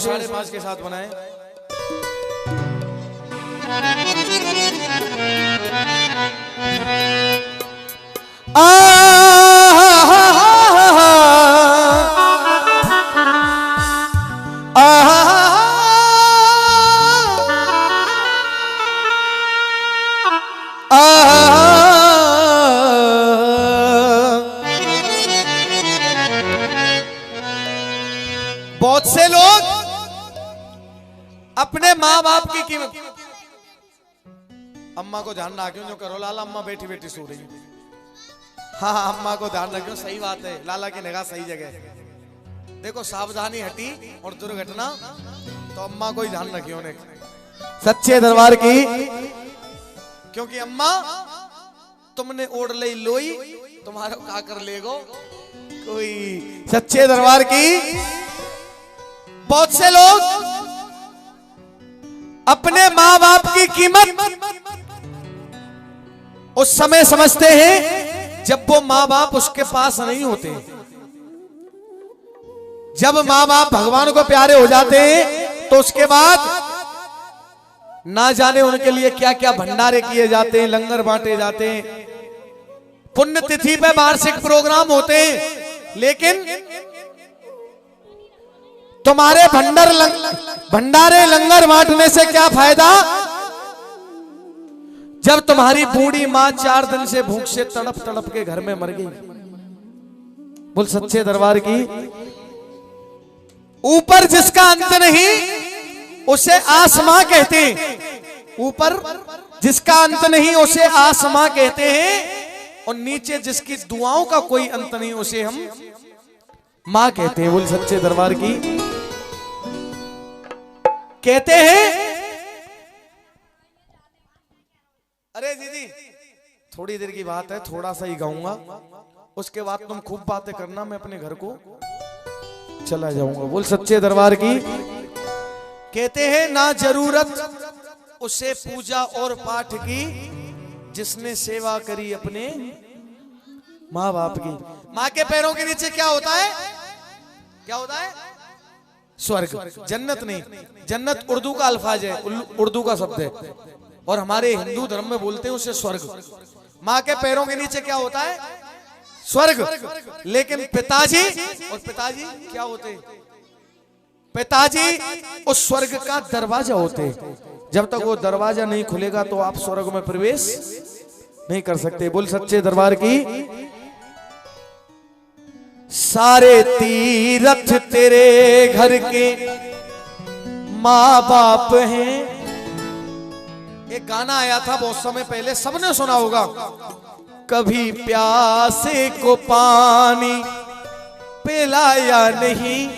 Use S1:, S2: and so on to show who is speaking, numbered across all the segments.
S1: 5.5 के साथ बनाए। बहुत से लोग अपने माँ बाप की कीमत, अम्मा को ध्यान रखो जो करो लाला, अम्मा बैठी बैठी सो रही है। हाँ अम्मा को ध्यान रखो, सही बात है, लाला की निगाह सही जगह है। देखो सावधानी हटी और दुर्घटना, तो अम्मा को ही ध्यान रखियो उन्हें सच्चे दरबार की, क्योंकि अम्मा तुमने ओढ़ ले लोई, तुम्हारा का कर लेगो कोई। सच्चे दरबार की बहुत से लोग अपने माँ बाप की कीमत उस समय समझते हैं जब वो माँ बाप उसके पास नहीं होते। जब माँ बाप भगवान को प्यारे हो जाते हैं तो उसके बाद ना जाने उनके लिए क्या क्या भंडारे किए जाते हैं, लंगर बांटे जाते हैं, पुण्य तिथि पे वार्षिक प्रोग्राम होते हैं। लेकिन तुम्हारे भंडारे लंगर बांटने से क्या फायदा जब तुम्हारी बूढ़ी मां 4 दिन से भूख से तड़प तड़प के घर में मर गई। बोल सच्चे दरबार की। ऊपर जिसका अंत नहीं उसे आसमां कहते हैं, ऊपर जिसका अंत नहीं उसे आसमां कहते हैं, और नीचे जिसकी दुआओं का कोई अंत नहीं उसे हम मां कहते हैं। बोल सच्चे दरबार की। कहते हैं अरे दीदी थोड़ी देर की बात है, थोड़ा सा ही गाऊंगा, उसके बाद तुम खूब बातें करना, मैं अपने घर को चला जाऊंगा। बोल सच्चे दरबार की। कहते हैं ना जरूरत उसे पूजा और पाठ की जिसने सेवा करी अपने माँ बाप की। माँ के पैरों के नीचे क्या होता है? क्या होता है? स्वर्ग, जन्नत नहीं। जन्नत उर्दू का अल्फाज है, उर्दू का शब्द है, और हमारे हिंदू धर्म में बोलते हैं उसे स्वर्ग। माँ के पैरों के नीचे क्या होता है? स्वर्ग। लेकिन पिताजी, और पिताजी क्या होते हैं? पिताजी उस स्वर्ग का दरवाजा होते हैं। जब तक वो दरवाजा नहीं खुलेगा तो आप स्वर्ग में प्रवेश नहीं कर सकते। बोल सच्चे दरबार की। सारे तीरथ तेरे घर के माँ बाप हैं। एक गाना आया था बहुत समय पहले, सबने सुना होगा। कभी प्यासे को पानी पिलाया नहीं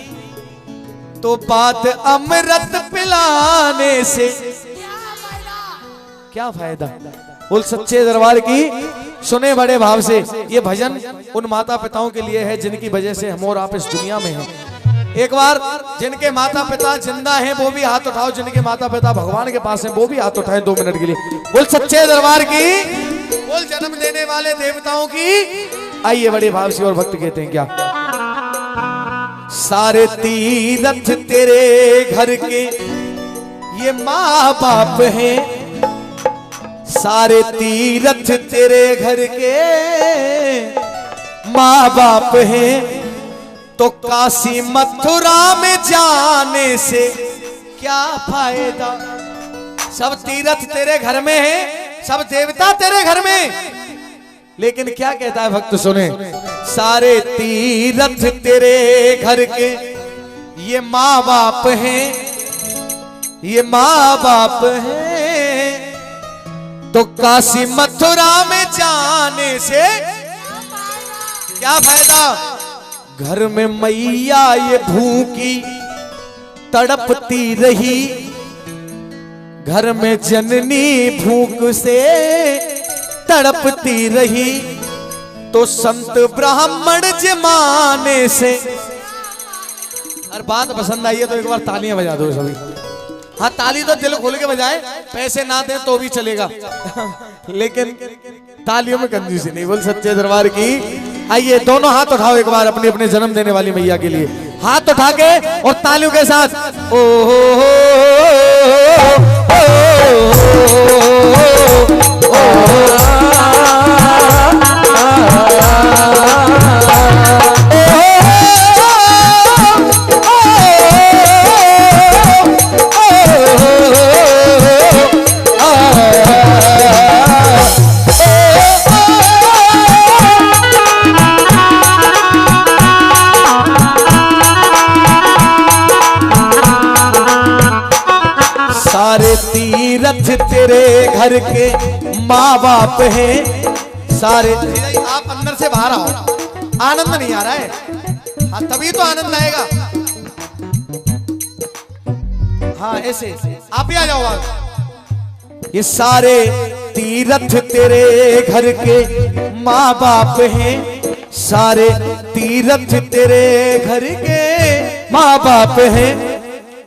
S1: तो बात अमृत पिलाने से क्या फायदा। बोल सच्चे दरबार की। सुने बड़े भाव से। ये भजन उन माता पिताओं के लिए है जिनकी वजह से हम और आप इस दुनिया में हैं। एक बार जिनके माता पिता जिंदा हैं वो भी हाथ उठाओ, जिनके माता पिता भगवान के पास हैं वो भी हाथ उठाएं 2 मिनट के लिए। बोल सच्चे दरबार की। बोल जन्म देने वाले देवताओं की। आइए बड़े भाव से। और भक्त कहते हैं क्या? सारे तीरथ तेरे घर के ये माँ बाप हैं, सारे तीरथ तेरे घर के माँ बाप हैं, तो काशी मथुरा में जाने से क्या फायदा। सब तीर्थ तेरे घर में है, सब देवता तेरे घर में, लेकिन क्या कहता है भक्त सुने। सारे तीर्थ तेरे घर के ये माँ बाप हैं, ये माँ बाप हैं, तो काशी मथुरा में जाने से क्या फायदा। घर में मैया ये भूखी तड़पती रही, घर में जननी भूख से तड़पती रही, तो संत ब्राह्मण जमाने से। और बात पसंद आई है तो एक बार तालियां बजा दो सभी। हाँ ताली तो दिल खोल के बजाए, पैसे ना दे तो भी चलेगा लेकिन तालियों में कंजूसी नहीं। बोल सच्चे दरबार की। आइए दोनों हाथ उठाओ एक बार अपने अपने जन्म देने वाली मैया के लिए, हाथ उठा के और तालियों के साथ। ओ सारे तीरथ तेरे घर के माँ बाप हैं सारे। आप अंदर से बाहर आओ, आनंद नहीं आ रहा है, हाँ तभी तो आनंद आएगा। हाँ ऐसे आप भी आ जाओ आप। ये सारे तीरथ तेरे घर के माँ बाप हैं, सारे तीरथ तेरे घर के माँ बाप हैं।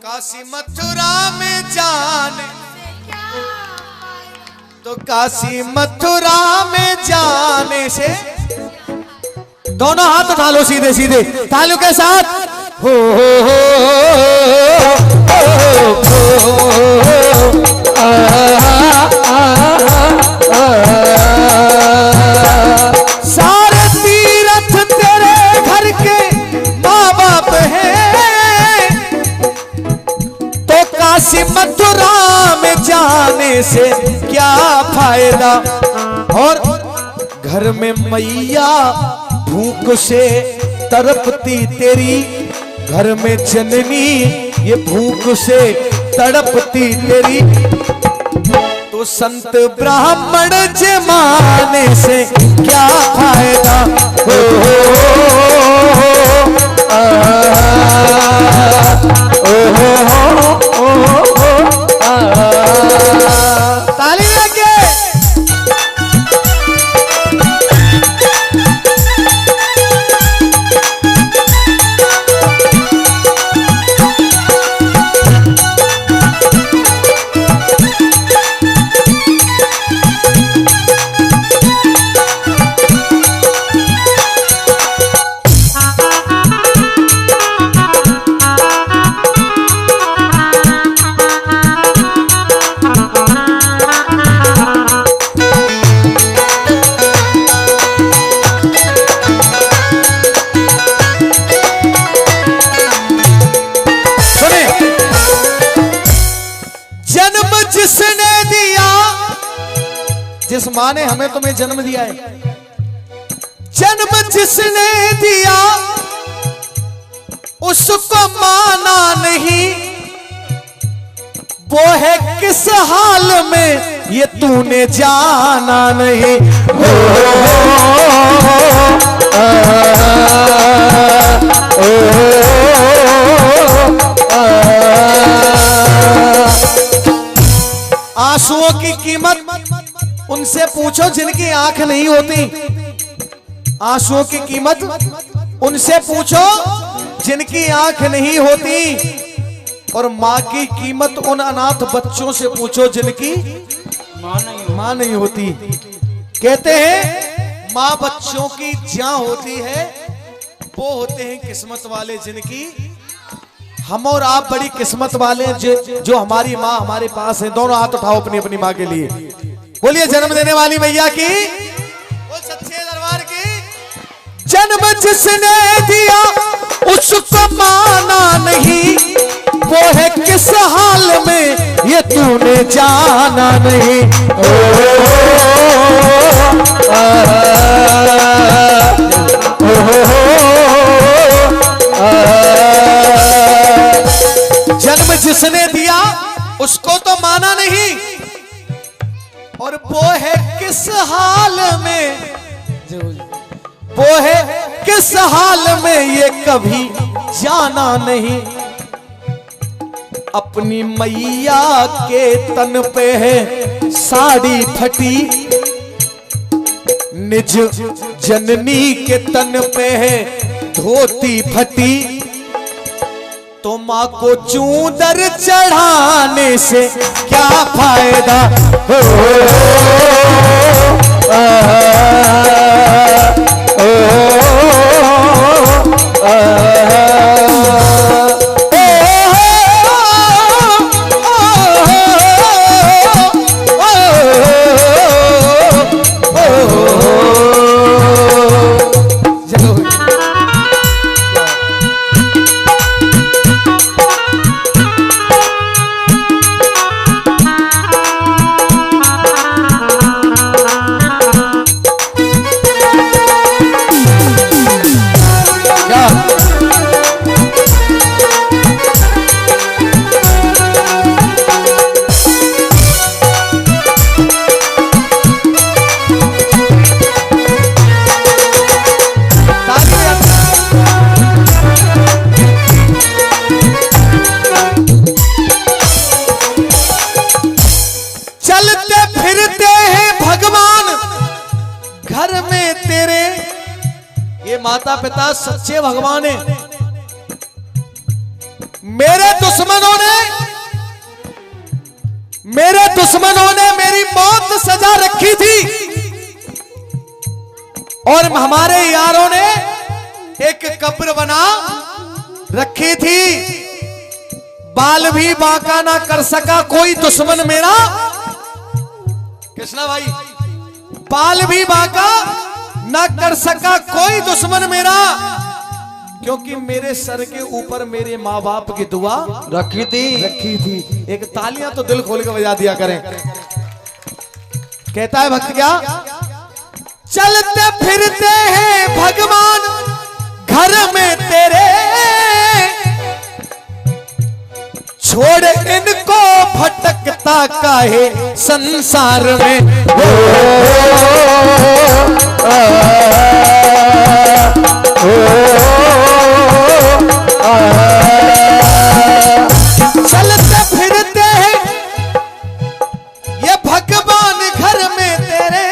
S1: काशी मथुरा में जाने तो काशी मथुरा में जाने से, दोनों हाथ उठा लो सीधे सीधे तालियों के साथ। हो सारे तीरथ तेरे घर के माँ बाप हैं, तो काशी मथुरा में जाने से क्या फायदा। और घर में मैया भूख से तड़पती तेरी, घर में जननी ये भूख से तड़पती तेरी, तो संत ब्राह्मण जमाने से क्या फायदा। हो ताली लगे। जिस माँ ने हमें तुम्हें जन्म दिया है, जन्म जिसने दिया उसको माना नहीं, वो है किस हाल में ये तूने जाना नहीं। आंसुओं की कीमत उनसे पूछो जिनकी आंख नहीं होती, आंसुओं की कीमत उनसे पूछो जिनकी आंख नहीं होती, और माँ की कीमत उन अनाथ बच्चों से पूछो जिनकी माँ नहीं होती। कहते हैं माँ बच्चों की जहाँ होती है वो होते हैं किस्मत वाले, जिनकी हम और आप बड़ी किस्मत वाले जो हमारी माँ हमारे पास है। दोनों हाथ उठाओ अपनी अपनी माँ के लिए, बोलिए जन्म देने वाली मैया की, बोल सच्चे दरबार की। जन्म जिसने दिया उसको माना नहीं, वो है किस हाल में ये तूने जाना नहीं। जन्म जिसने दिया उसको तो माना नहीं, और वो है किस हाल में, वो है किस हाल में ये कभी जाना नहीं। अपनी मैया के तन पे है साड़ी फटी, निज जननी के तन पे है धोती फटी, तो माँ को चूदर चढ़ाने से क्या फायदा। हो ओ माता पिता सच्चे भगवान हैं। मेरे दुश्मनों ने मेरी मौत सजा रखी थी और हमारे यारों ने एक कब्र बना रखी थी। बाल भी बांका ना कर सका कोई दुश्मन मेरा, कृष्णा भाई, बाल भी बांका ना कर सका कोई दुश्मन मेरा, क्योंकि मेरे सर के ऊपर मेरे माँ बाप की दुआ रखी थी। एक तालियां तो दिल खोल के बजा दिया करें। कहता है भक्त क्या, चलते फिरते हैं भगवान घर में तेरे, छोड़ इनको भटकता काहे संसार में। चलते फिरते हैं ये भगवान घर में तेरे,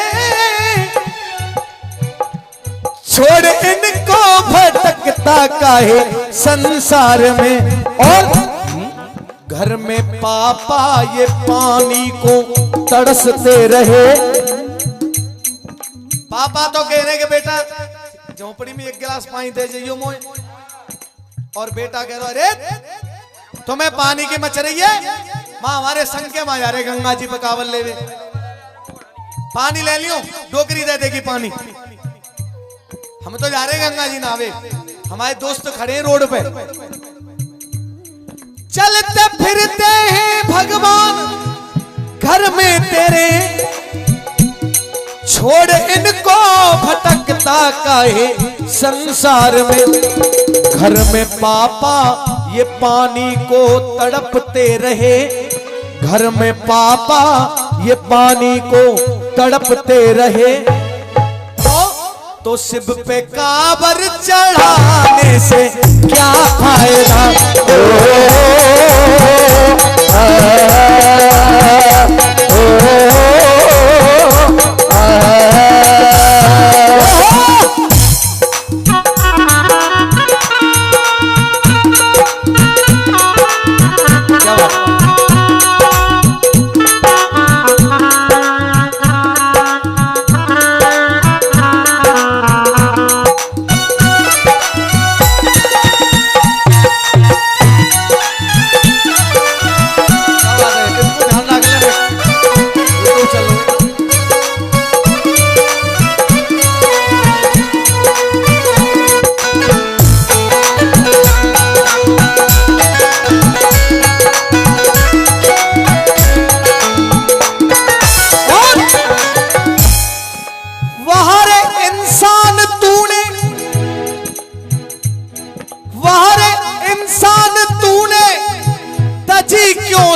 S1: छोड़ इनको भटकता काहे संसार में। और घर में पापा ये पानी को तरसते रहे। पापा तो कह रहे कि बेटा झोपड़ी में एक गिलास पानी दे जाइयो मोए, और बेटा कह रहा अरे तुम्हें पानी की मच रही है, माँ हमारे संग के माँ जा रहे गंगा जी पे कावल ले वे, पानी ले लियो, डोकरी दे देगी पानी। हम तो जा रहे गंगा जी नावे, हमारे दोस्त खड़े हैं रोड पे। चलते फिरते हैं भगवान घर में तेरे, छोड़ इनको भटकता काहे संसार में। घर में पापा ये पानी को तड़पते रहे, घर में पापा ये पानी को तड़पते रहे। तो शिव पे काबर चढ़ाने से क्या फायदा।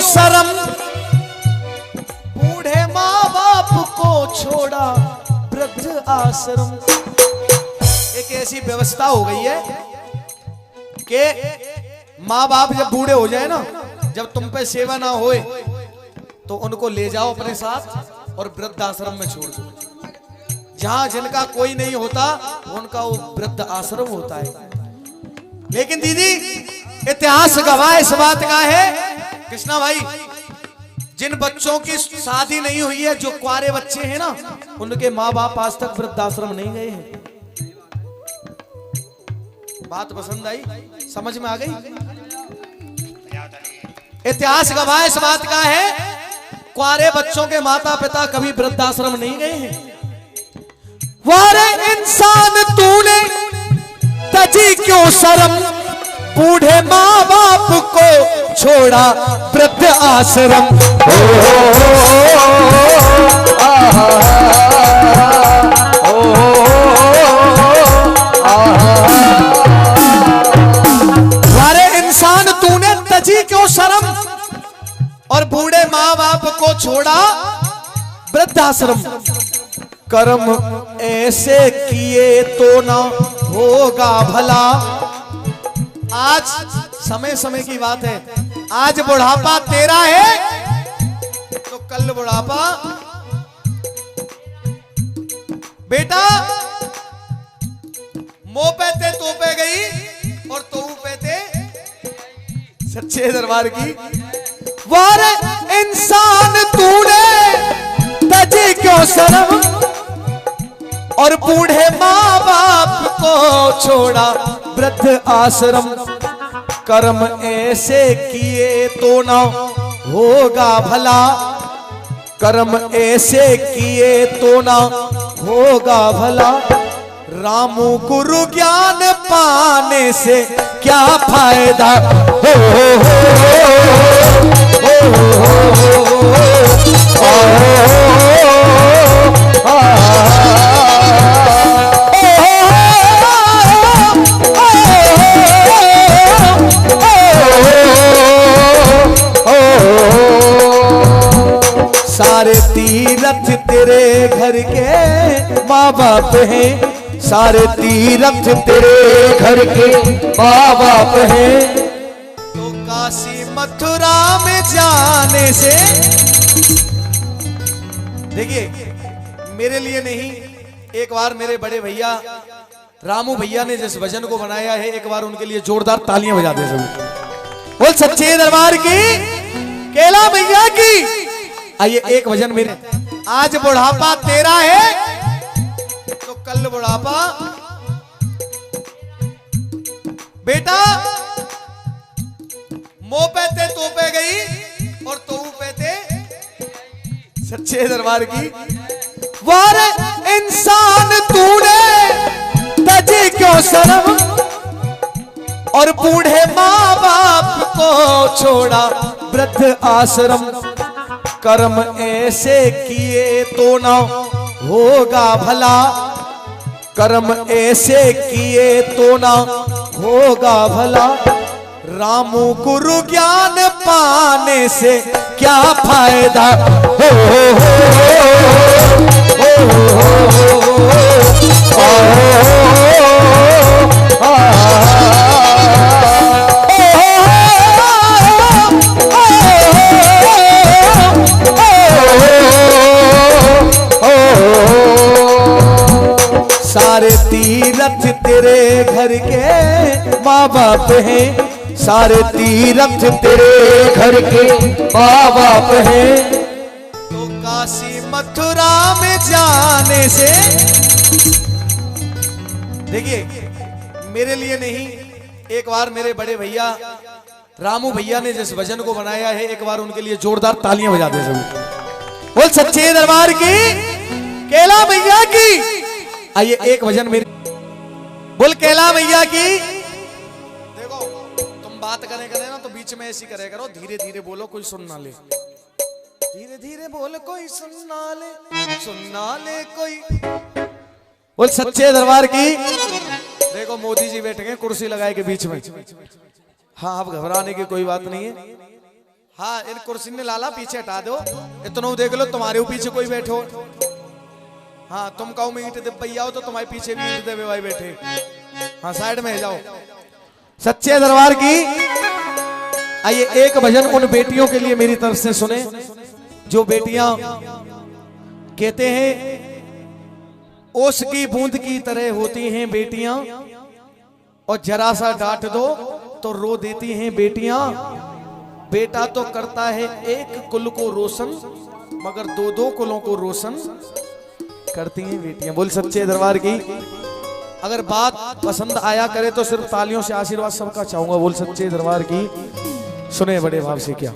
S1: शर्म बूढ़े माँ बाप को छोड़ा वृद्ध आश्रम। एक ऐसी व्यवस्था हो गई है कि माँ बाप जब बूढ़े हो जाए ना, जब तुम पे सेवा ना होए तो उनको ले जाओ अपने साथ और वृद्ध आश्रम में छोड़ दो। जहां जिनका कोई नहीं होता उनका वो वृद्ध आश्रम होता है। लेकिन दीदी इतिहास गवाह इस बात का है कृष्णा भाई, जिन बच्चों की शादी नहीं हुई है, जो कुआरे बच्चे हैं ना, उनके माँ बाप आज तक वृद्धाश्रम नहीं गए हैं। बात पसंद आई, समझ में आ गई? इतिहास गवाह इस बात का है, कुआरे बच्चों के माता पिता कभी वृद्धाश्रम नहीं गए हैं। वारे इंसान तूने तजी क्यों शर्म, बूढ़े माँ बाप को छोड़ा वृद्ध आश्रम। वारे इंसान तूने तजी क्यों शर्म, और बूढ़े माँ बाप को छोड़ा वृद्धाश्रम। कर्म ऐसे किए तो ना होगा भला। आज समय समय की बात है, आज बुढ़ापा तेरा है तो कल बुढ़ापा बेटा मुंह पे तो पे गई और तो पे थे सच्चे दरबार की। वार इंसान तूने तजी क्यों शर्म और बूढ़े माँ बाप को छोड़ा वृद्ध आश्रम। कर्म ऐसे किए तो ना होगा भला, कर्म ऐसे किए तो ना होगा भला। रामू गुरु ज्ञान पाने से क्या फायदा। हो सारे तीरथ तेरे घर के माँ बाप हैं, सारे तीरथ तेरे घर के माँ बाप हैं। तो काशी मथुरा में जाने से, देखिए मेरे लिए नहीं, एक बार मेरे बड़े भैया रामू भैया ने जिस भजन को बनाया है, एक बार उनके लिए जोरदार तालियां बजा दे सब। बोल सच्चे दरबार की, केला भैया की। आइए एक भजन मेरे। आज बुढ़ापा तेरा है तो कल बुढ़ापा बेटा। मोह पे थे तो पे गई और तो पे थे सच्चे दरबार की। वार इंसान तूने तजी क्यों शर्म और बूढ़े माँ बाप को छोड़ा वृद्ध आश्रम। कर्म ऐसे किए तो ना होगा भला, कर्म ऐसे किए तो ना होगा भला। रामू गुरु ज्ञान पाने से क्या फायदा। हो सारे तीरथ तेरे घर के माँ बाप हैं, सारे तीरथ तेरे घर के माँ बाप हैं। तो काशी मथुरा में जाने से, देखिए मेरे लिए नहीं, एक बार मेरे बड़े भैया रामू भैया ने जिस भजन को बनाया है, एक बार उनके लिए जोरदार तालियां बजा दे सब। बोल सच्चे दरबार की, केला भैया की। आइए एक भजन मेरे। बोल केला भैया की। देखो तुम बात करे ना तो बीच में ऐसी करे करो, धीरे धीरे बोलो कोई सुन ना ले, धीरे धीरे बोल कोई सुन ना ले कोई। बोल सच्चे दरबार की। देखो मोदी जी बैठे हैं कुर्सी लगाए के बीच में। हाँ अब घबराने की कोई बात नहीं है। हाँ इन कुर्सी ने लाला पीछे हटा दो, इतना देख लो तुम्हारे पीछे कोई बैठो। हाँ तुम कहो में ईंट दे आओ तो तुम्हारे पीछे भी ईंट दे भाई बैठे। हाँ साइड में जाओ। सच्चे दरबार की। आइए एक भजन उन बेटियों के लिए मेरी तरफ से सुने जो बेटियां कहते हैं ओस की बूंद की तरह होती हैं बेटियां, और जरा सा डांट दो तो रो देती हैं बेटियां। बेटा तो करता है एक कुल को रोशन, मगर दो दो कुलों को रोशन करती हैं बेटियां। बोल सच्चे दरबार की। अगर बात पसंद आया करे तो सिर्फ तालियों से आशीर्वाद सबका चाहूंगा। बोल सच्चे दरबार की। सुने बड़े भाव से क्या।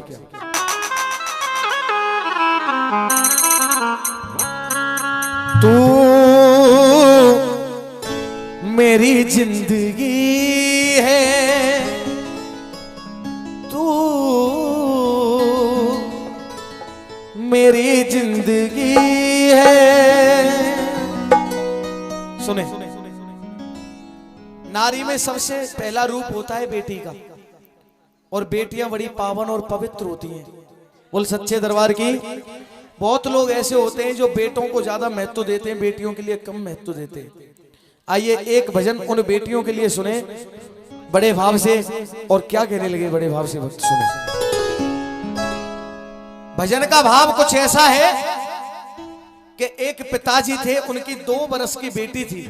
S1: तू मेरी जिंदगी है, तू मेरी जिंदगी है। सुने, नारी में सबसे पहला रूप होता है बेटी का, और बेटियां बड़ी पावन और पवित्र होती हैं। बोल सच्चे दरबार की। बहुत लोग ऐसे होते हैं जो बेटों को ज्यादा महत्व देते हैं, बेटियों के लिए कम महत्व देते हैं। आइए एक भजन उन बेटियों के लिए सुने बड़े भाव से। और क्या कहने लगे बड़े भाव से भक्त सुने। भजन का भाव कुछ ऐसा है कि एक पिताजी थे, उनकी 2 बरस की बेटी थी।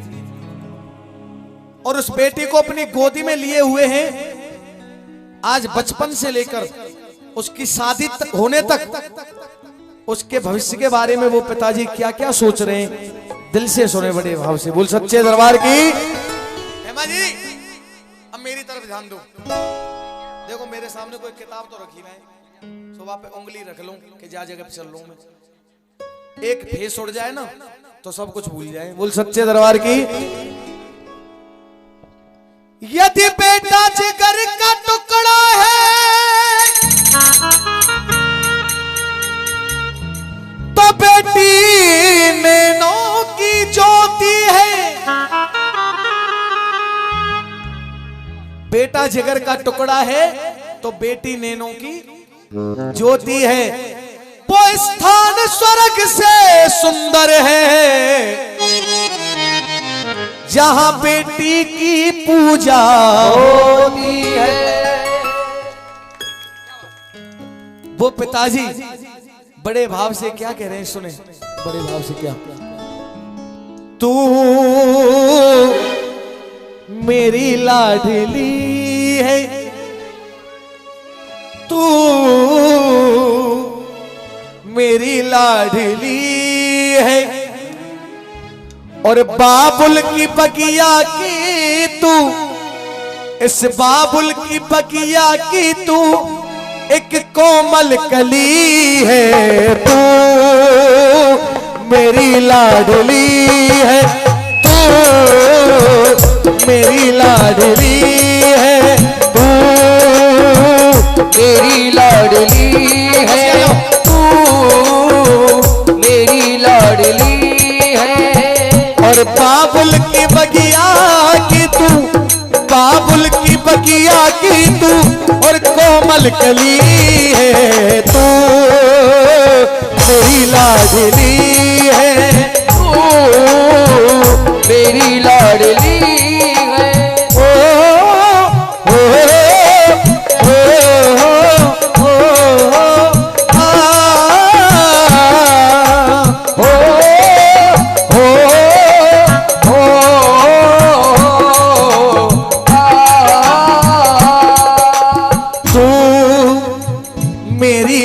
S1: और उस बेटी को अपनी गोदी में लिए हुए हैं। आज बचपन से लेकर उसकी शादी होने तक उसके भविष्य के बारे में वो पिताजी क्या क्या सोच रहे हैं, दिल से सुने बड़े भाव से। बोल सच्चे दरबार की। हेमा जी अब मेरी तरफ ध्यान दो। देखो मेरे सामने कोई किताब तो रखी ना है, सुबह पे उंगली रख लूं कि जा जगह पे चल लूं मैं। एक फेस उड़ जाए ना तो सब कुछ भूल जाए। बोल सच्चे दरबार की। यदि बेटा जिगर का टुकड़ा है तो बेटी नैनों की ज्योति है। बेटा जिगर का टुकड़ा है तो बेटी नैनों की ज्योति है। वो स्थान स्वर्ग से सुंदर है जहां बेटी की पूजा होती है। वो पिताजी बड़े भाव से क्या कह रहे हैं, सुने बड़े भाव से क्या। तू मेरी लाडली है, तू मेरी लाडली है और बाबुल की बगिया की तू, इस बाबुल की बगिया की तू एक कोमल कली है। तू मेरी लाडली है, तू मेरी लाडली है, तू
S2: मेरी लाडली है, तू मेरी लाडली है।
S1: और बाबुल की बगिया की तू, बाबुल की बगिया की तू और कोमल कली है। तू मेरी लाडली है,
S2: तू मेरी लाडली है।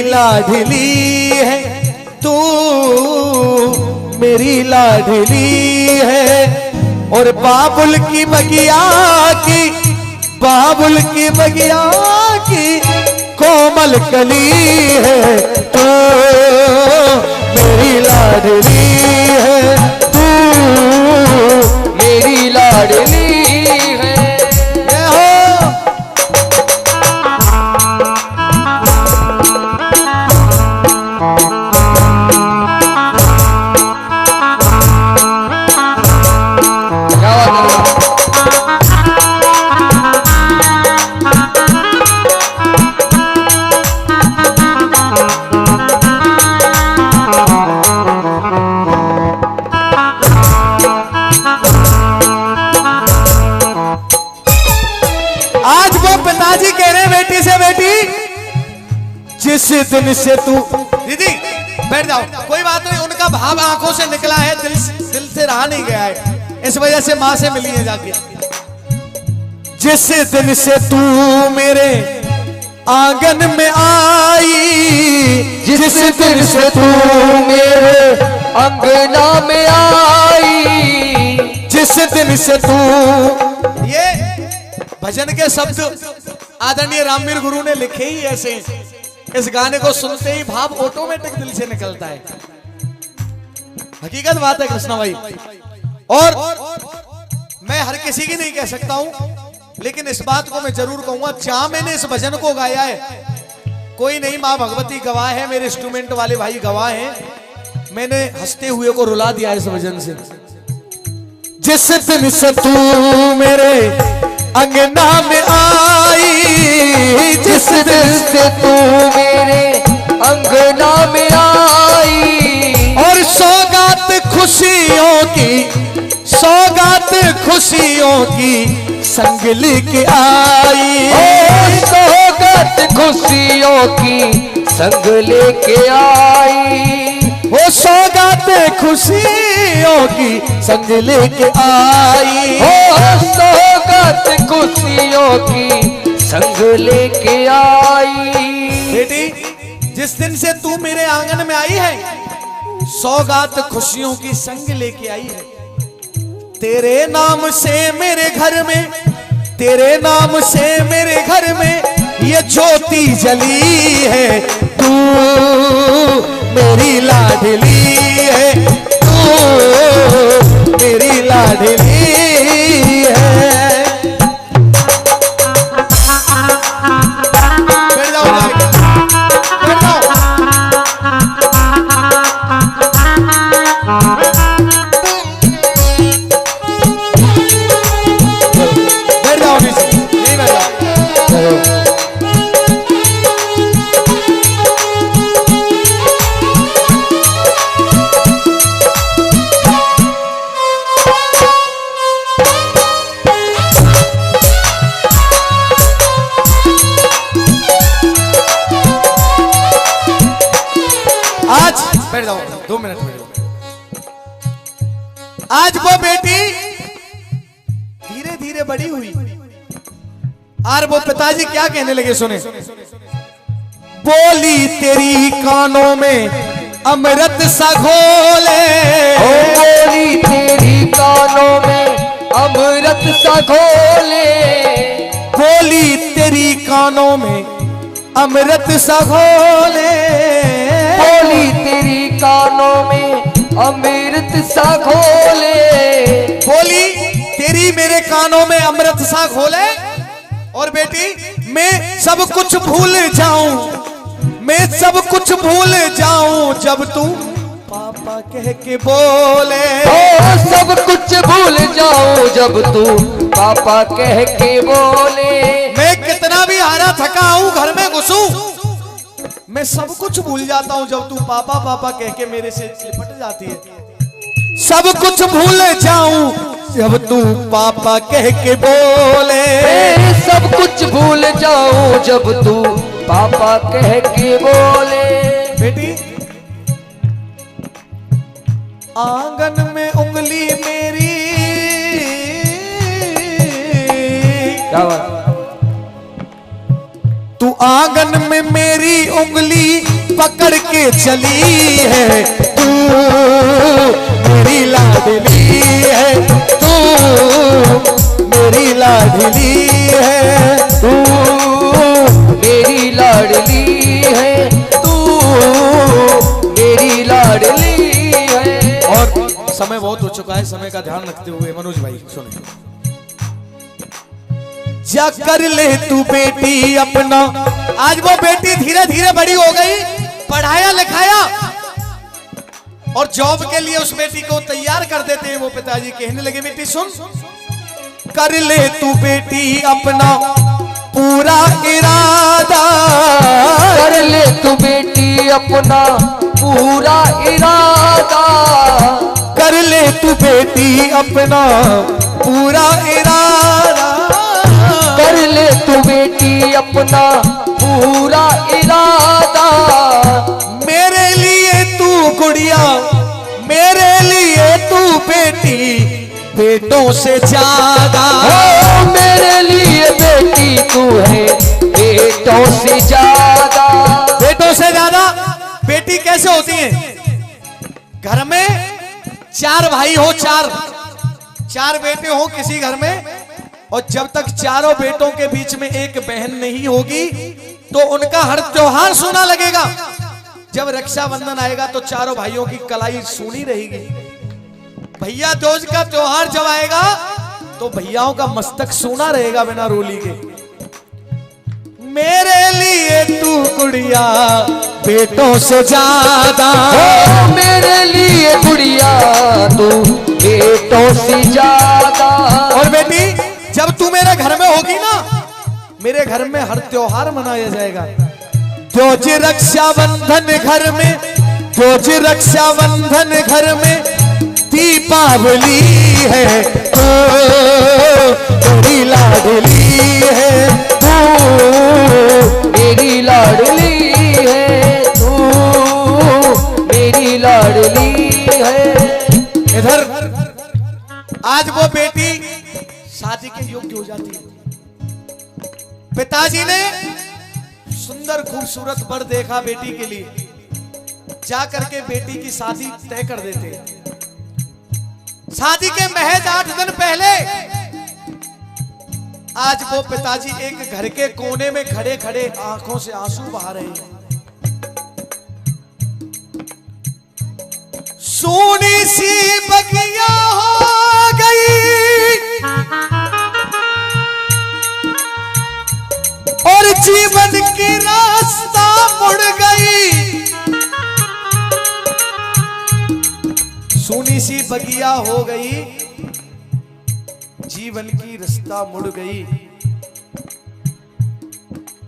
S1: लाडली है, तू मेरी लाडली है और बाबुल की बगिया की, बाबुल की बगिया की कोमल कली है। तू मेरी लाडली है, तू
S2: मेरी लाडली है।
S1: आज वो पिताजी कह रहे बेटी से, बेटी जिस दिन से तू, दीदी बैठ जाओ, कोई बात नहीं, उनका भाव आंखों से निकला है, दिल से रहा नहीं गया है, इस वजह से मां से मिली है जाके। जिस दिन से तू मेरे आंगन में आई,
S2: जिस दिन से तू मेरे अंगना में आई,
S1: जिस दिन से तू, ये भजन के शब्द आदरणीय रामवीर गुरु ने लिखे ही ऐसे, इस गाने को सुनते ही भाव ऑटोमेटिक दिल से निकलता है। हकीकत बात है कृष्णा भाई। और मैं हर किसी की नहीं कह सकता हूं, लेकिन इस बात को मैं जरूर कहूंगा, जहां मैंने इस भजन को गाया है, कोई नहीं, मां भगवती गवाह है, मेरे इंस्ट्रूमेंट वाले भाई गवाह हैं, मैंने हंसते हुए को रुला दिया इस भजन से। जिस दिन से तू मेरे अंगना में आई,
S2: जिस दिन से तू मेरे अंगना में आई,
S1: और सौगात खुशियों की, सौगात खुशियों की संग लेके आई,
S2: सौगात खुशियों की संग लेके आई,
S1: वो सौगात खुशियों की संग लेके आई,
S2: सौगात सौगात खुशियों की संग लेके आई।
S1: बेटी जिस दिन से तू मेरे आंगन में आई है, सौगात खुशियों की संग लेके आई है। तेरे नाम से मेरे घर में, तेरे नाम से मेरे घर में ये ज्योति जली है। तू मेरी लाडली है, तू मेरी लाडली है। बैठ जाओ, बैठ जाओ। बैठ जाओ नीचे, यहीं बैठ जाओ। आज बैठ जाओ, 2 मिनट बैठ जाओ। आज वो बेटी धीरे धीरे बड़ी हुई और वो पिताजी क्या कहने लगे सुने। बोली तेरी कानों में अमृत सा घोले,
S2: ओ बोली तेरी कानों में अमृत सा घोले।
S1: बोली तेरी कानों में अमृत सा घोले।
S2: बोली तेरी कानों में अमृत सा घोले।
S1: बोली तेरी मेरे कानों में अमृत सा घोले। और बेटी मैं सब कुछ भूल जाऊं, मैं सब कुछ भूल जाऊं जब तू पापा कह के बोले।
S2: ओ सब कुछ भूल जाऊं जब तू पापा कह के बोले।
S1: मैं कितना भी हारा थका हूं घर में घुसूं, मैं सब कुछ भूल जाता हूं जब तू पापा पापा कह के मेरे से लिपट जाती है। सब कुछ भूल जाऊं जब तू पापा कह के बोले।
S2: मैं सब कुछ भूल जाऊं जब तू पापा कह के बोले।
S1: बेटी आंगन में उंगली मेरी,
S2: क्या बात?
S1: तू आंगन में मेरी उंगली पकड़ के चली है। तू मेरी लाडली है, तू मेरी लाडली है,
S2: तू मेरी लाडली है,
S1: तू
S2: मेरी लाडली है।
S1: और समय बहुत हो चुका है, समय का ध्यान रखते हुए मनोज भाई सुने। जा कर ले तू बेटी अपना। आज वो बेटी धीरे धीरे बड़ी हो गई, पढ़ाया लिखाया और जॉब के लिए उस बेटी को तैयार कर देते हैं। वो पिताजी कहने लगे बेटी सुन, कर ले तू बेटी अपना पूरा इरादा।
S2: कर ले तू बेटी अपना पूरा इरादा।
S1: कर ले तू बेटी अपना पूरा इरादा।
S2: कर ले तू बेटी अपना पूरा इरादा।
S1: मेरे लिए तू गुड़िया, मेरे लिए तू बेटी बेटों से ज्यादा।
S2: ओ मेरे लिए बेटी तू है बेटों से ज्यादा।
S1: बेटों से ज्यादा। बेटी कैसे होती है? घर में 4 भाई हो, 4 बेटे हो किसी घर में, और जब तक चारों बेटों के बीच में एक बहन नहीं होगी तो उनका हर त्योहार सूना लगेगा। जब रक्षाबंधन आएगा तो चारों भाइयों की कलाई सूनी रहेगी। भैया दूज का त्योहार जब आएगा तो भैयाओं का मस्तक सूना रहेगा बिना रोली के। मेरे लिए तू गुड़िया बेटों से ज्यादा।
S2: ओ मेरे लिए गुड़िया तू बेटों से ज्यादा।
S1: और बेटी जब तू मेरे घर में होगी ना, मेरे घर में हर त्योहार मनाया जाएगा। दूज रक्षाबंधन घर में, दूज रक्षाबंधन घर में दीपावली है। तू मेरी लाडली है,
S2: तू मेरी लाडली है, तू मेरी लाडली है।
S1: इधर आज वो बेटी शादी के योग्य हो जाती है। पिताजी ने सुंदर खूबसूरत वर देखा बेटी के लिए, जा करके बेटी की शादी तय कर देते हैं। शादी के महज 8 दिन पहले आज वो पिताजी एक घर के कोने में खड़े खड़े आंखों से आंसू बहा रहे हैं। सोनी सी बगिया हो गई और जीवन की रास्ता मुड़ गई। सोनी सी बगिया हो गई, जीवन की रास्ता मुड़ गई।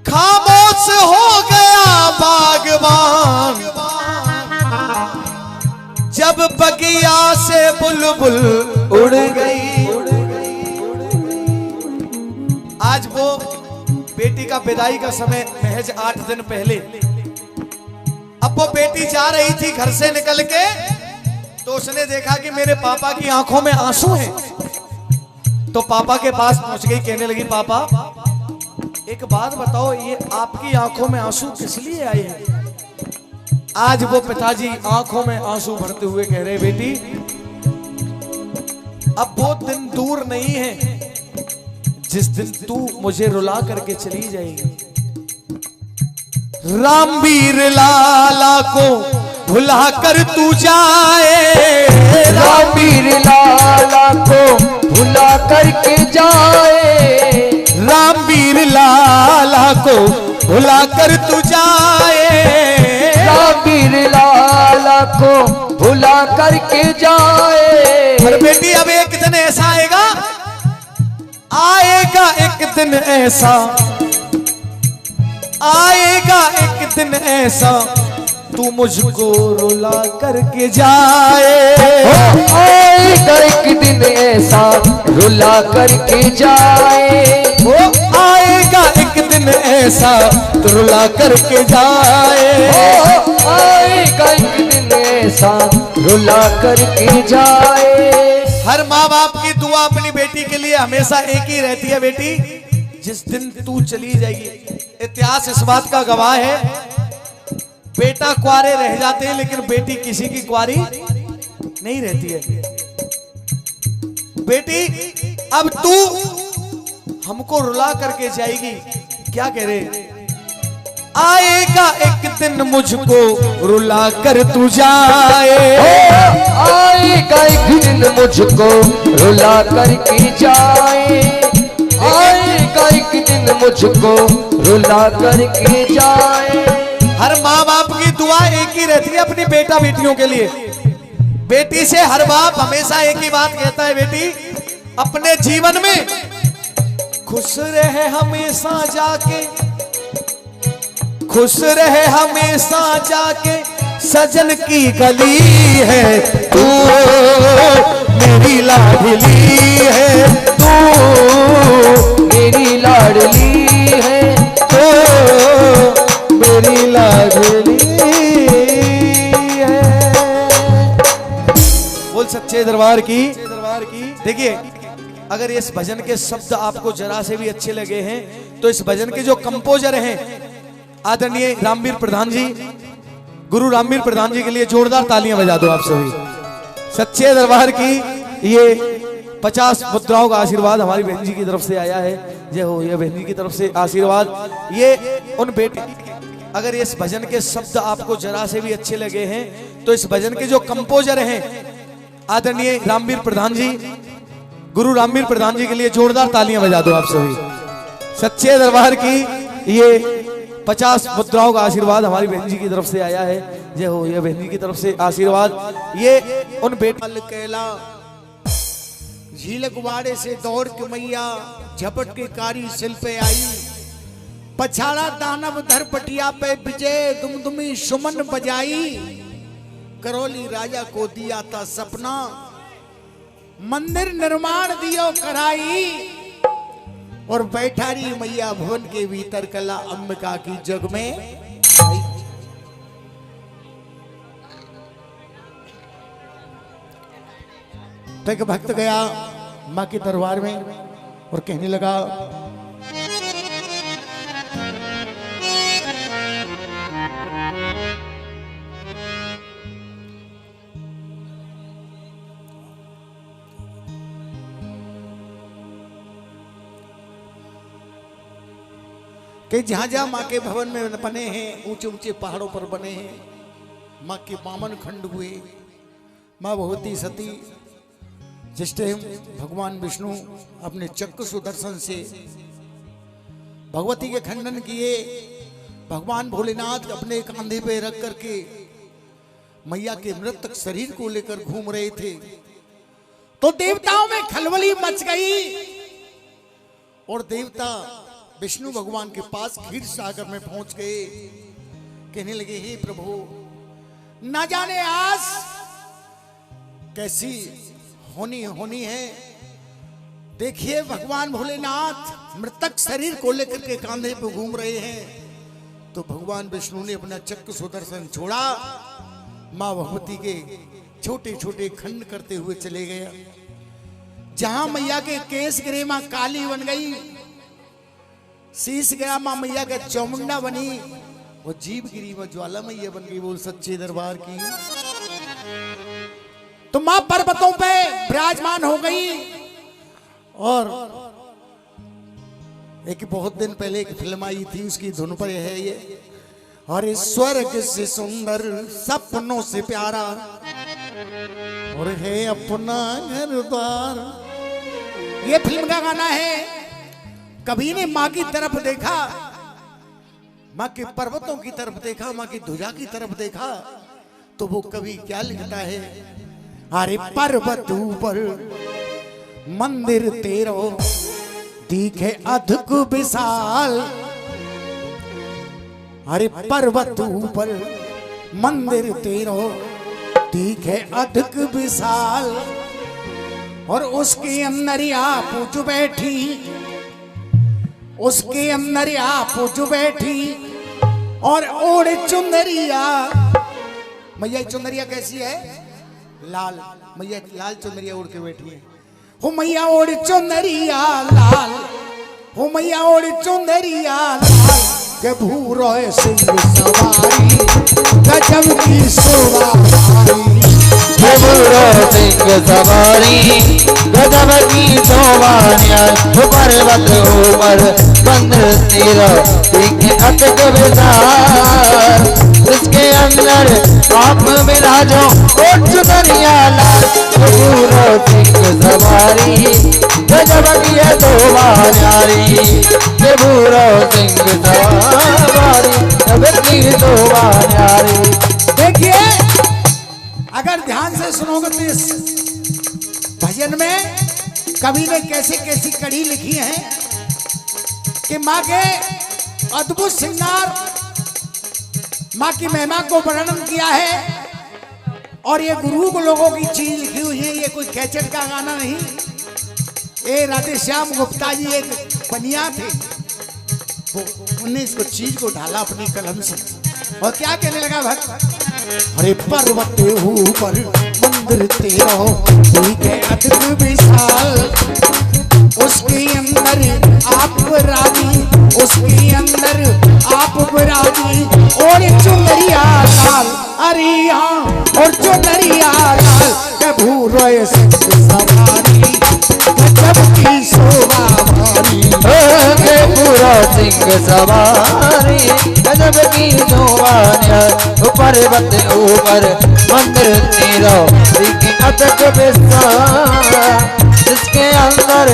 S1: खामोश हो गया बागबान जब बगिया से बुलबुल उड़ गई। आज वो बेटी का विदाई का समय महज 8 दिन पहले, अब वो बेटी जा रही थी घर से निकल के, तो उसने देखा कि मेरे पापा की आंखों में आंसू हैं। तो पापा के पास पहुंच गई, कहने लगी पापा एक बात बताओ, ये आपकी आंखों में आंसू किस लिए आए हैं? आज वो पिताजी आंखों में आंसू भरते हुए कह रहे बेटी अब वो दिन दूर नहीं है जिस दिन तू मुझे रुला करके चली जाएगी। रामवीर लाला को भुला कर तू जाए,
S2: रामवीर लाला को भुला करके जाए,
S1: रामवीर लाला को भुला कर तू जाए,
S2: रामवीर लाला को भुला करके जाए।
S1: पर बेटी अब एक दिन ऐसा आएगा, आएगा एक दिन ऐसा, आएगा एक दिन ऐसा तू मुझको रुला करके जाए।
S2: आएगा एक दिन ऐसा रुला करके जाए,
S1: वो आएगा एक दिन ऐसा तो रुला करके जाए।
S2: आएगा एक दिन ऐसा रुला करके जाए।
S1: हर माँ बाप की दुआ अपनी बेटी के लिए हमेशा एक ही रहती है, बेटी जिस दिन तू चली जाएगी। इतिहास इस बात का गवाह है, बेटा कुआरे रह जाते हैं लेकिन बेटी किसी की कुआरी नहीं रहती है। बेटी अब तू हमको रुला करके जाएगी, क्या कह रहे? आएगा एक दिन मुझको रुला कर तू जाए,
S2: आएगा एक दिन मुझको रुला करके जाए, आएगा एक दिन मुझको रुला करके जाए।
S1: हर माँ बाप की दुआ एक ही रहती है अपनी बेटा बेटियों के लिए। बेटी से हर बाप हमेशा एक ही बात कहता है, बेटी अपने जीवन में खुश रहे हमेशा जाके, खुश रहे हमेशा जाके, सजन की गली है तू मेरी लाडली है,
S2: तू मेरी लाडली है,
S1: तो मेरी लाडली है। बोल सच्चे दरबार की। देखिए अगर इस भजन के शब्द आपको जरा से भी अच्छे लगे हैं तो इस भजन के जो कंपोजर हैं आदरणीय रामवीर प्रधान जी, गुरु रामवीर प्रधान जी के लिए जोरदार तालियां बजा दो आप सभी। सच्चे दरबार की ये 50 मुद्राओं का आशीर्वाद हमारी बहन जी की तरफ से आया है। जय हो, ये बहन जी की तरफ से आशीर्वाद। ये उन बेटे, अगर इस भजन के शब्द आपको जरा से भी अच्छे लगे हैं तो इस भजन के जो कंपोजर हैं आदरणीय रामवीर प्रधान जी, गुरु रामवीर प्रधान जी के लिए जोरदार तालियां बजा दो आप सभी। सच्चे दरबार की ये 50 मुद्राओं का आशीर्वाद हमारी बहन जी की तरफ से आया है। जय हो, ये बहन जी की तरफ से आशीर्वाद। ये उन बेटे
S3: कैला झील गुबाड़े से दौड़ के मैया झपट के कारी सिल पे आई, पछाड़ा दानव धर पटिया पे विजय दुमदुमी सुमन बजाई, करौली राजा को दिया था सपना मंदिर निर्माण दियो कराई, और बैठारी मैया भवन के भीतर कला अंबिका की जग में आई। तो एक भक्त गया माँ के दरबार में, और कहने लगा, कि जहां जहां माँ के भवन में बने हैं, ऊंचे ऊंचे पहाड़ों पर बने हैं, माँ के वामन खंड हुए, माँ भगवती सती जिस टाइम भगवान विष्णु अपने चक्र सुदर्शन से भगवती के खंडन किए, भगवान भोलेनाथ अपने कंधे पे रख करके मैया के मृतक शरीर को लेकर घूम रहे थे, तो देवताओं में खलबली मच गई और देवता विष्णु भगवान के पास क्षीर सागर में पहुंच गए। कहने लगे, हे प्रभु, ना जाने आज कैसी होनी है। देखिए भगवान भोलेनाथ मृतक शरीर को लेकर के कांधे पे घूम रहे हैं। तो भगवान विष्णु ने अपना चक्र सुदर्शन छोड़ा, मां भगवती के छोटे छोटे खंड करते हुए चले गए। जहां मैया के केस गिरे, मां काली बन गई, शीश गया, मां मैया का चौमुंडा बनी, वो जीव गिरी, वो ज्वाला मैया बन गई। बोल सच्चे दरबार की। तो मां पर्वतों पे विराजमान हो गई। और एक बहुत दिन पहले एक फिल्म आई थी, उसकी धुन पर है ये, अरे स्वर्ग से सुंदर सपनों से प्यारा और है अपना घर द्वार, ये फिल्म का गाना है। कभी ने माँ की तरफ देखा, माँ के पर्वतों की तरफ देखा, माँ की ध्वजा की तरफ देखा, तो वो कभी क्या लिखता है, अरे पर्वत ऊपर मंदिर तेरो दिखे अद्भुत विशाल, अरे पर्वत ऊपर मंदिर तेरो दिखे अद्भुत विशाल, और उसके अंदर आप जो बैठी, उसके अंदर आप जो बैठी और ओढ़ चुंदरिया। मैया चुंदरिया कैसी है? लाल। मैया लाल चुंदरिया ओढ़ के बैठी है। हो मैया ओढ़ चुंदरिया लाल, हो मैया ओढ़ चुंदरिया लाल, के भूरो सिंह सवारी गजब की शोभा भारी,
S2: के भूरो सिंह सवारी गजब की शोभा न्यारी, पर्वत ऊपर मंदिर तेरा दिखे अटक विशाल, इसके अंदर आप विराजो ओढ़ चुनरिया लाल, के भूरो सिंह सवारी गजब की शोभा न्यारी, के भूरो सिंह सवारी गजब की शोभा न्यारी।
S3: देखिए अगर ध्यान से सुनोगे तो इस भजन में कवि ने कैसे कैसी कड़ी लिखी है कि माँ के अद्भुत श्रृंगार, माँ की महिमा को वर्णन किया है। और ये गुरु को लोगों की चीज लिखी हुई है, ये कोई कैचेट का गाना नहीं। ये राधेश्याम गुप्ता जी एक बनिया थे, वो उन्हें इसको चीज को ढाला अपनी कलम से, और क्या कहने लगा भक्त, अरे पर्वत ऊपर मंदिर तेरा दिखे अद्भुत विशाल, उसके अंदर आप राजी, उसके अंदर आप राजी, और चुनरिया लाल, अरे यहाँ और चुनरिया लाल, के भूरो सिंह सवारी गजब की शोभा भारी,
S2: के भूरो सिंह सवारी गजब की शोभा न्यारी, पर्वत ऊपर मंदिर तेरा दिखे अटक विशाल, जिसके अंदर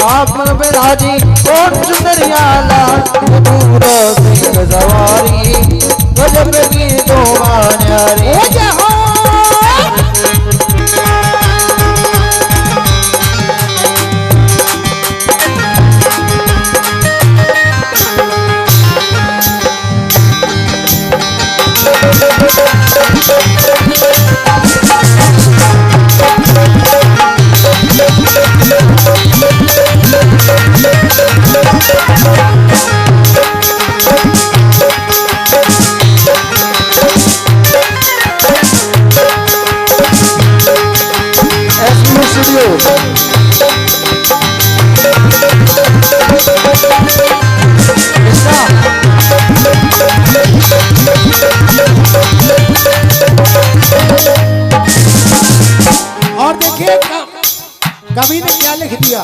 S2: आप विराजी ओढ़ चुनरिया लाल, के भूरो सिंह सवारी गजब की शोभा न्यारी। स्टूडियो
S3: कवि ने क्या लिख दिया?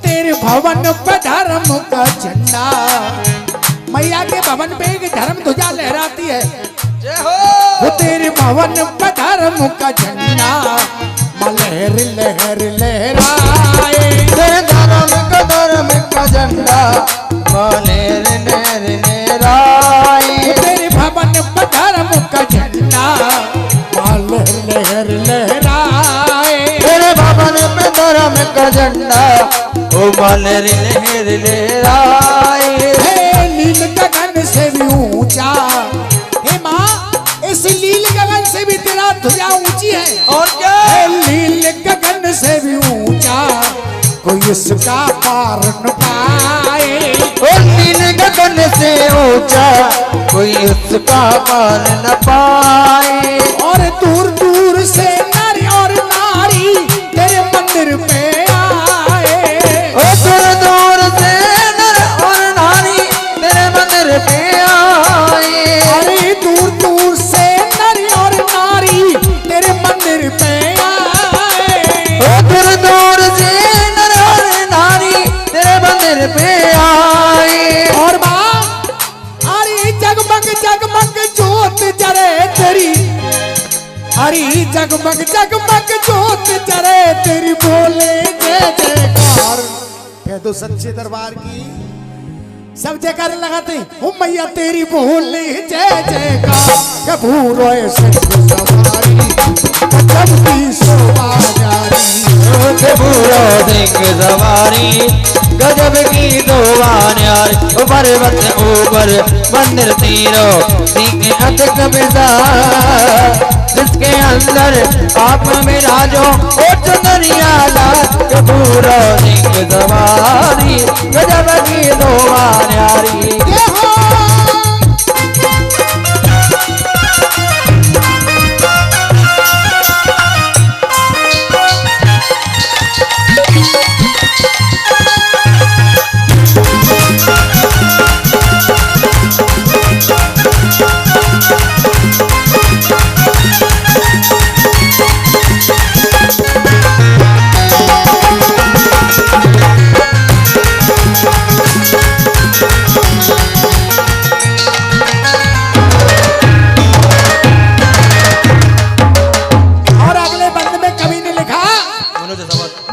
S3: तेरे भवन पे धर्म का झंडा, मैया के भवन पे एक धर्म ध्वजा लहराती है। वो तेरे भवन पे धर्म का झंडा लहर लहर लहराए।
S2: तेरे धर्म का झंडा लहर लहर लहराए।
S3: तेरे भवन पे धर्म का झंडा लहर लहर लहराए।
S2: तेरे भवन पे धर्म का झंडा ओ लहर लहर लहराए।
S3: नील गगन से भी ऊंचा, हे माँ इस नील गगन से भी तेरा ध्वजा ऊंची है।
S2: और क्या?
S3: नील गगन से भी ऊंचा कोई इसका पार न पाए।
S2: और नील गगन से ऊंचा कोई उसका पार न पाए।
S3: और दूर दूर से नर और नारी तेरे मंदिर पे आए।
S2: और दूर दूर से नर और नारी तेरे मंदिर पे आए।
S3: अरे दूर दूर से नर और नारी तेरे मंदिर पे आए।
S2: और दूर दूर से नर और नारी तेरे मंदिर पे आए।
S3: और माँ अरे जगमग जगमग जोत जरे तेरी, अरे जगमग जगमग जोत जरे तेरी बोले जय जयकार। कह दो सच्चे दरबार की सब जयकार लगाते ओ मैया तेरी बोले जय जयकार। कबूरो सवारी जब की शोभा जारी।
S2: कबूरो सिंह सवारी गजब की दोवान्यार। पर्वत ऊपर मंदिर तीरो सिंह अतक बिजार। जिसके अंदर आप मिराजो ओ चुनरियाला। कबूरो सिंह सवारी गजब की दोवान्यारी।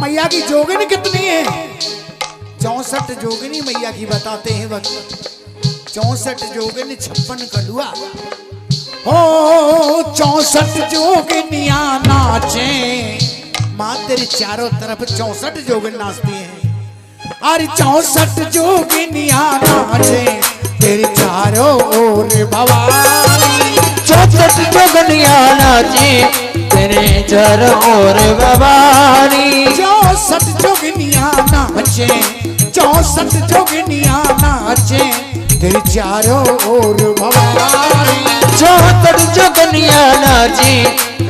S3: मैया की जोगिनी कितनी है? 64 जोगिनी मैया की बताते हैं वक्त। 64 जोगिनी 56 कलुआ। हो 64 जोगिनिया नाचे माँ तेरे चारों तरफ 64 जोगिन नाचती हैं। अरे 64 जोगिनिया नाचे तेरे चारों ओर भवानी।
S2: 64 जोगनिया नाचे तेरे चारों ओर भवानी।
S3: 64 जोगिनिया नाचे, 64 जोगिनिया नाचे तेरे चारों ओर भवानी।
S2: 64 जोगनिया नाचे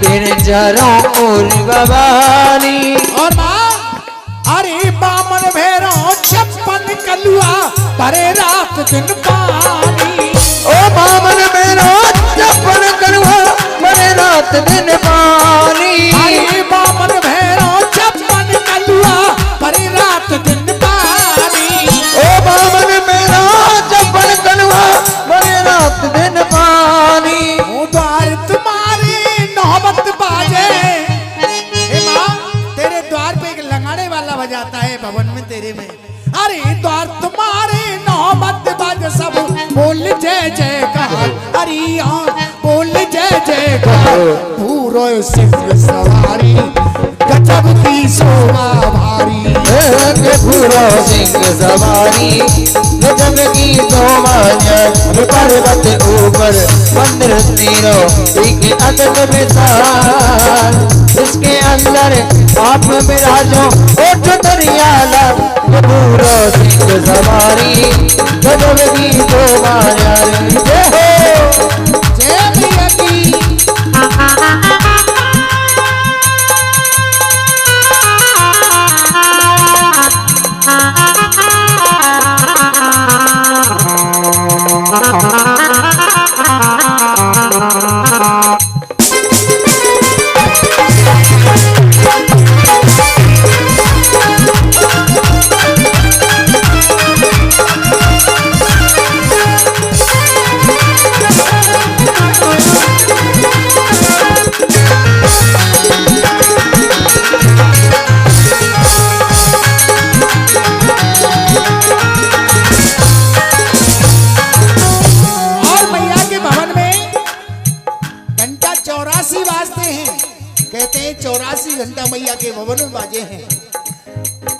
S2: तेरे चारों ओर भवानी।
S3: और माँ अरे बामन भैरव 56 कलुआ भरे रात दिन पानी।
S2: ओ बामन भैरव 56 कलुआ भरे रात दिन पानी।
S3: अरे बामन भैरव 56 कलुआ भरे रात दिन पानी।
S2: ओ बामन भैरव 56 कलुआ भरे रात दिन पानी।
S3: ओ द्वार तुम्हारे नौबत बाजे। हे माँ तेरे द्वार पे एक लंगाड़े वाला बजाता है भवन में तेरे में। अरे द्वार तुम्हारे नौबत बाजे सब बोल जय जयकार। अरे बोल जय जयकार। पूरो सिंह सवारी गजब की शोभा भारी।
S2: पूरो सिंह सवारी गजब की शोभा। पर्वत ऊपर मंदिर तीरो एक अदब विशाल। इसके अंदर आप मिराजो ओ चुनरियाला। पूरो सिंह सवारी गजब की शोभा। जय हो
S3: जय मैया की। हैं 84 घंटा मैया के भवन में बाजे हैं।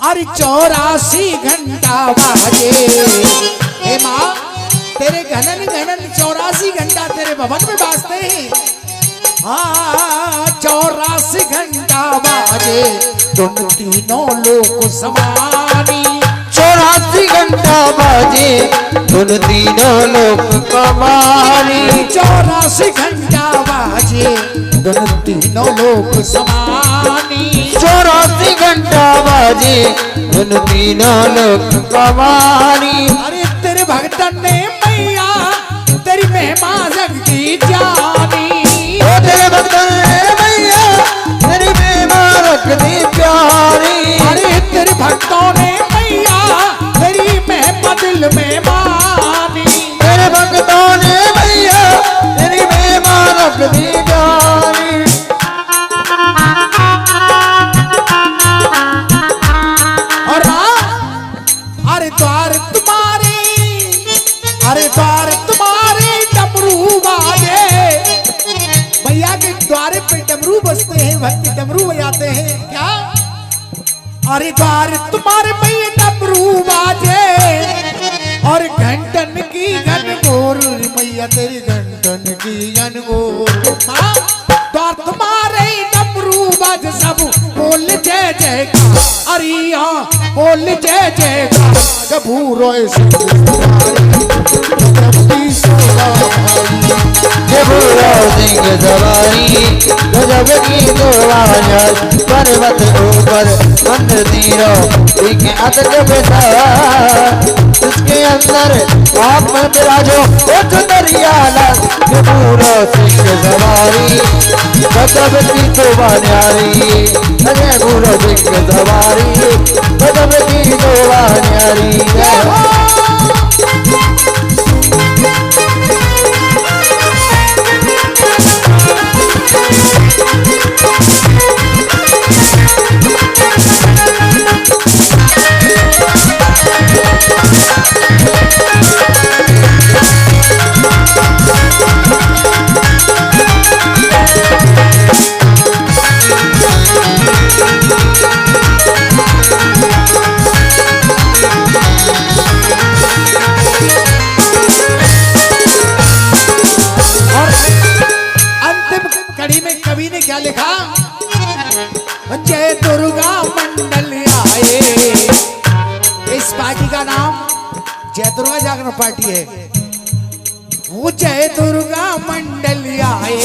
S3: अरे 84 घंटा बाजे हे माँ, तेरे घनन घनन 84 घंटा तेरे भवन में बाजते हैं। हाँ 84 घंटा बाजे तुम तीनों लोग समानी।
S2: 84 घंटा बाजे तुम तीनों लोग कमानी।
S3: 84 घंटा बाजे तुम तीनों लोग समानी।
S2: 84 घंटा बाजे तुम तीनों लोग कमानी।
S3: अरे तेरे भक्तन ने मैया तेरी महिमा जग की जानी।
S2: ओ तेरे भक्तन ने मैया तेरी महिमा रख दी प्यारी।
S3: अरे तेरे भक्तों ने मैया तेरी महिमा दिल में मानी।
S2: तेरे भक्तों ने मैया तेरी महिमा रख दी प्यारी।
S3: और अरे द्वार तुम्हारे, अरे द्वार तुम्हारे डमरू बाजे। भैया के द्वारे पे डमरू बजते हैं, भक्ति डमरू बजाते हैं क्या। अरे द्वार तुम्हारे भैया डमरू बाजे और घंटन की घनघोर मैया तेरी घंटन की घनघोर। हाँ द्वार तुम्हारे डमरू बाज सब बोल जय जयकार। अरे हाँ बोल जय जयकार। कबू रोए
S2: सिंह सवारी गजब की दुआया। पर्वत ऊपर मंदिर तीरों एक अदब इसके अंदर आप में विराजो उठ दरियाला। सिंह सवारी गजब की दुआरी। अजय बूढ़ो सिंह सवारी गजब की दुआरी।
S3: कवि ने क्या लिखा। जय दुर्गा मंडल आए। इस पार्टी का नाम जय दुर्गा जागरण पार्टी है। वो जय दुर्गा मंडल आए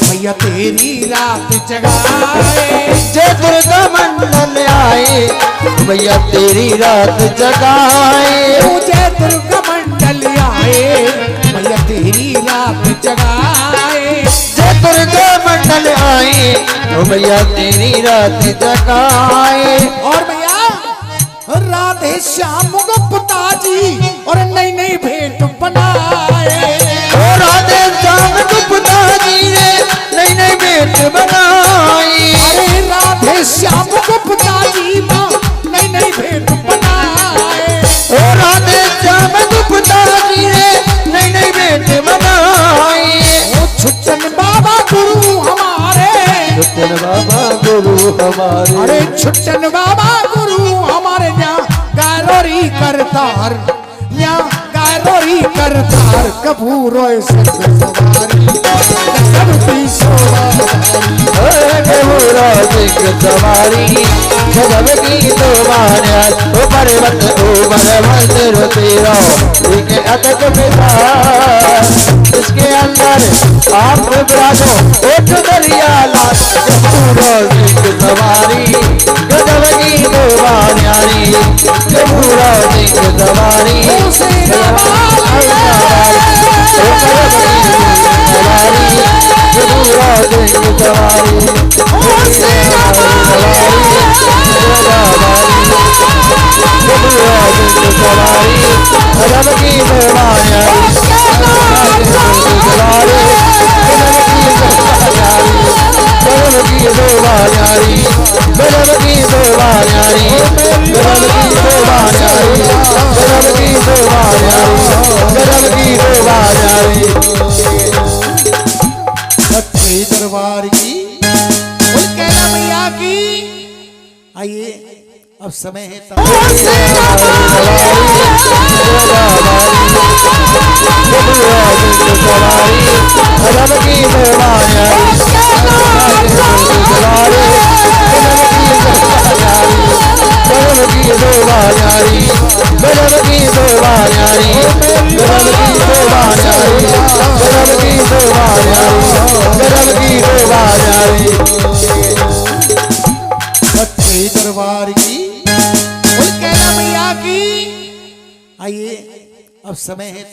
S3: भैया तेरी रात जगाए।
S2: जय दुर्गा मंडल आए भैया तेरी रात जगाए।
S3: वो जय दुर्गा मंडल आए भैया तेरी रात जगाए।
S2: जय दुर्गा मंडल आए भैया तेरी रात जगाए।
S3: और भैया राधे श्याम गुप्ता जी और नई नई भेंट बनाए।
S2: और राधे श्याम गुप्ता जी ने नई नई भेंट बनाई।
S3: अरे राधे श्याम गुप्ता जी नई नई भेंट बनाए।
S2: और राधे श्याम गुप्ता जी ने नई नई भेंट बनाई।
S3: छुट्टन बाबा गुरु हमारे,
S2: छुट्टन बाबा गुरु हमारे।
S3: अरे छुट्टन बाबा गुरु हमारे न्या गायरोरी करतार, न्या गायरोरी करतार। कबू रोए संग सवारी सब की सवारी।
S2: कबू रोए संग सवारी गजब की दुआया। ओ पर्वत ऊपर मंदिर तेरा एक अटक पिता। इसके अंदर आप विराजो उठ दरियाला। कबू रोए संग सवारी गजब की दुआया। कबू रोए संग सवारी
S3: दरबार की आइए अब समय है दरबार की बोल कैला मैया की। आइए अब समय है